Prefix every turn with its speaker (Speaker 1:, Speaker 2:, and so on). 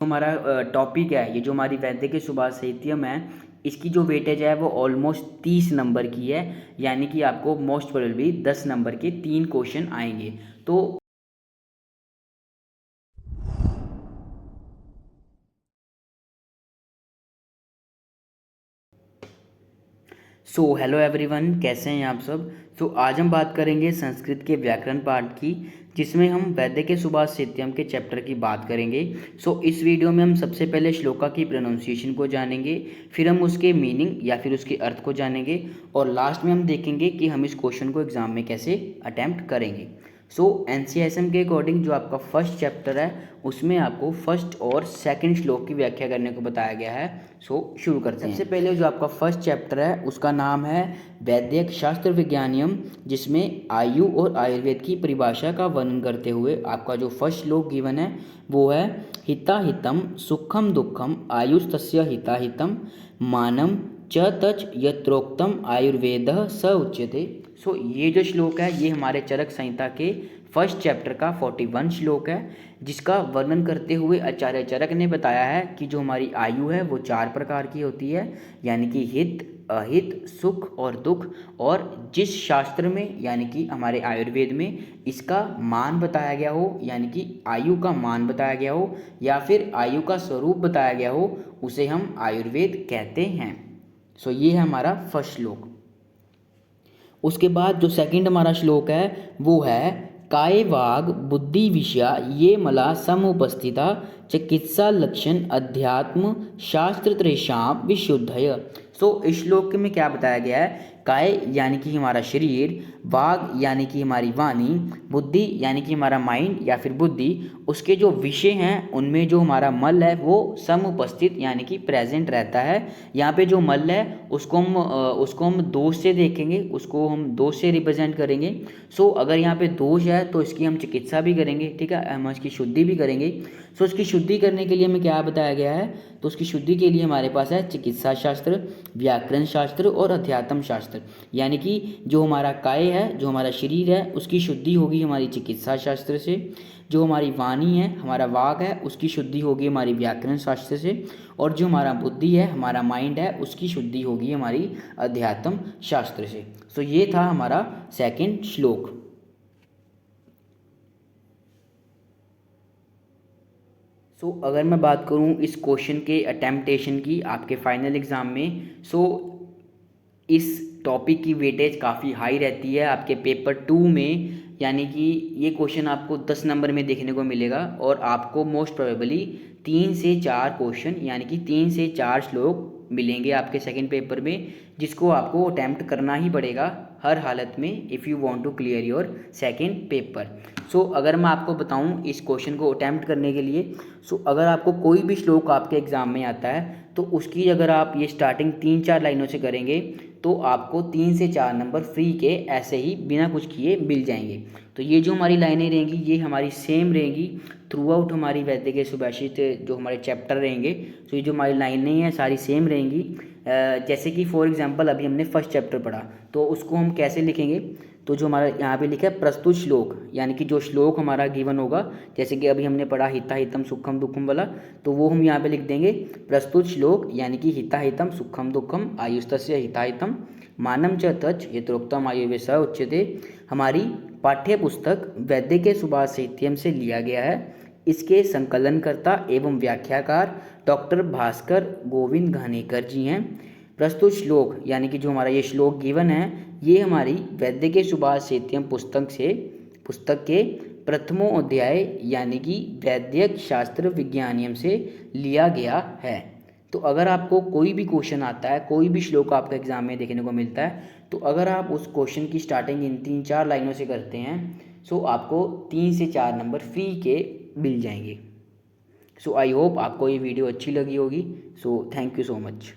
Speaker 1: हमारा टॉपिक है, ये जो हमारी वैदिक सुभाष साहित्यम है, इसकी जो वेटेज है वो ऑलमोस्ट 30 नंबर की है। यानी कि आपको मोस्ट प्रोबेबली 10 नंबर के 3 क्वेश्चन आएंगे। तो हेलो एवरीवन, कैसे हैं आप सब। आज हम बात करेंगे संस्कृत के व्याकरण पाठ की, जिसमें हम वैदिक सुभाष साहित्यम के चैप्टर की बात करेंगे। इस वीडियो में हम सबसे पहले श्लोका की प्रोनाउंसिएशन को जानेंगे, फिर हम उसके मीनिंग या फिर उसके अर्थ को जानेंगे, और लास्ट में हम देखेंगे कि हम इस क्वेश्चन को एग्जाम में कैसे अटैम्प्ट करेंगे। एनसीएसएम के अकॉर्डिंग जो आपका फर्स्ट चैप्टर है, उसमें आपको फर्स्ट और सेकंड श्लोक की व्याख्या करने को बताया गया है। शुरू करते हैं। सबसे पहले जो आपका फर्स्ट चैप्टर है उसका नाम है वैदिक शास्त्र विज्ञानियम, जिसमें आयु और आयुर्वेद की परिभाषा का वर्णन करते हुए आपका जो फर्स्ट श्लोक गिवन है वो है हिताहितम सुखम दुखम आयुस्तस्य हिताहितम मानम च तच यत्रोक्तम आयुर्वेदः स उच्यते। ये जो श्लोक है ये हमारे चरक संहिता के फर्स्ट चैप्टर का 41 श्लोक है, जिसका वर्णन करते हुए आचार्य चरक ने बताया है कि जो हमारी आयु है वो 4 प्रकार की होती है, यानी कि हित, अहित, सुख और दुख। और जिस शास्त्र में यानी कि हमारे आयुर्वेद में इसका मान बताया गया हो, यानी कि आयु का मान बताया गया हो या फिर आयु का स्वरूप बताया गया हो, उसे हम आयुर्वेद कहते हैं। ये है हमारा फर्स्ट श्लोक। उसके बाद जो सेकंड हमारा श्लोक है वो है काय वाग बुद्धि विषया ये मला समुपस्थिता चिकित्सा लक्षण अध्यात्म शास्त्र त्रेषाम विशुद्धय। इस श्लोक में क्या बताया गया है, काय यानी कि हमारा शरीर, वाग यानी कि हमारी वाणी, बुद्धि यानी कि हमारा माइंड या फिर बुद्धि, उसके जो विषय हैं उनमें जो हमारा मल है वो समुपस्थित यानी कि प्रेजेंट रहता है। यहाँ पे जो मल है उसको हम दोष से देखेंगे, उसको हम दोष से रिप्रेजेंट करेंगे। अगर यहाँ पे दोष है तो इसकी हम चिकित्सा भी करेंगे, ठीक है, हम इसकी शुद्धि भी करेंगे। इसकी शुद्धि करने के लिए हमें क्या बताया गया है, तो उसकी शुद्धि के लिए हमारे पास है चिकित्सा शास्त्र, व्याकरण शास्त्र और अध्यात्म शास्त्र। यानी कि जो हमारा काय है, जो हमारा शरीर है, उसकी शुद्धि होगी हमारी चिकित्सा शास्त्र से। जो हमारी वाणी है, हमारा वाग है, उसकी शुद्धि होगी हमारी व्याकरण शास्त्र से। और जो हमारा बुद्धि है, हमारा माइंड है, उसकी शुद्धि होगी हमारी अध्यात्म शास्त्र से। ये था हमारा सेकंड श्लोक। अगर मैं बात करूं इस क्वेश्चन के अटेम्प्टेशन की आपके फाइनल एग्ज़ाम में, इस टॉपिक की वेटेज काफ़ी हाई रहती है आपके पेपर 2 में। यानी कि ये क्वेश्चन आपको 10 नंबर में देखने को मिलेगा, और आपको मोस्ट प्रोबेबली 3 से 4 क्वेश्चन यानी कि 3 से 4 श्लोक मिलेंगे आपके सेकंड पेपर में, जिसको आपको अटैम्प्ट करना ही पड़ेगा हर हालत में if you want to clear your second paper. अगर मैं आपको बताऊं इस क्वेश्चन को अटैम्प्ट करने के लिए, अगर आपको कोई भी श्लोक आपके एग्ज़ाम में आता है तो उसकी अगर आप ये स्टार्टिंग 3-4 लाइनों से करेंगे तो आपको 3 से 4 नंबर फ्री के ऐसे ही बिना कुछ किए मिल जाएंगे। ये जो हमारी लाइनें रहेंगी ये हमारी सेम रहेंगी थ्रू आउट हमारी वैदिक सुभाषित जो हमारे चैप्टर रहेंगे। ये जो हमारी लाइनें हैं सारी सेम रहेंगी। जैसे कि फॉर एग्जांपल अभी हमने फर्स्ट चैप्टर पढ़ा, तो उसको हम कैसे लिखेंगे, तो जो हमारा यहाँ पे लिखा है प्रस्तुत श्लोक, यानी कि जो श्लोक हमारा गिवन होगा, जैसे कि अभी हमने पढ़ा हिताहितम सुखम दुखम वाला, तो वो हम यहाँ पे लिख देंगे प्रस्तुत श्लोक यानी कि हिताहितम सुखम दुखम आयुस्तस्य हिताहितम मानम च तच यथोक्तम आयुर्वेद स उच्यते। हमारी पाठ्य पुस्तक वैदिक सुभाष साहित्यम से लिया गया है। इसके संकलनकर्ता एवं व्याख्याकार डॉक्टर भास्कर गोविंद घानेकर जी हैं। प्रस्तुत श्लोक यानी कि जो हमारा ये श्लोक गिवन है ये हमारी वैदिक सुभाष साहित्यम पुस्तक के प्रथमो अध्याय यानी कि वैदिक शास्त्र विज्ञानियम से लिया गया है। तो अगर आपको कोई भी क्वेश्चन आता है, कोई भी श्लोक आपका एग्जाम में देखने को मिलता है, तो अगर आप उस क्वेश्चन की स्टार्टिंग इन 3-4 लाइनों से करते हैं, आपको 3 से 4 नंबर फ्री के मिल जाएंगे। आई होप आपको ये वीडियो अच्छी लगी होगी। Thank you so much.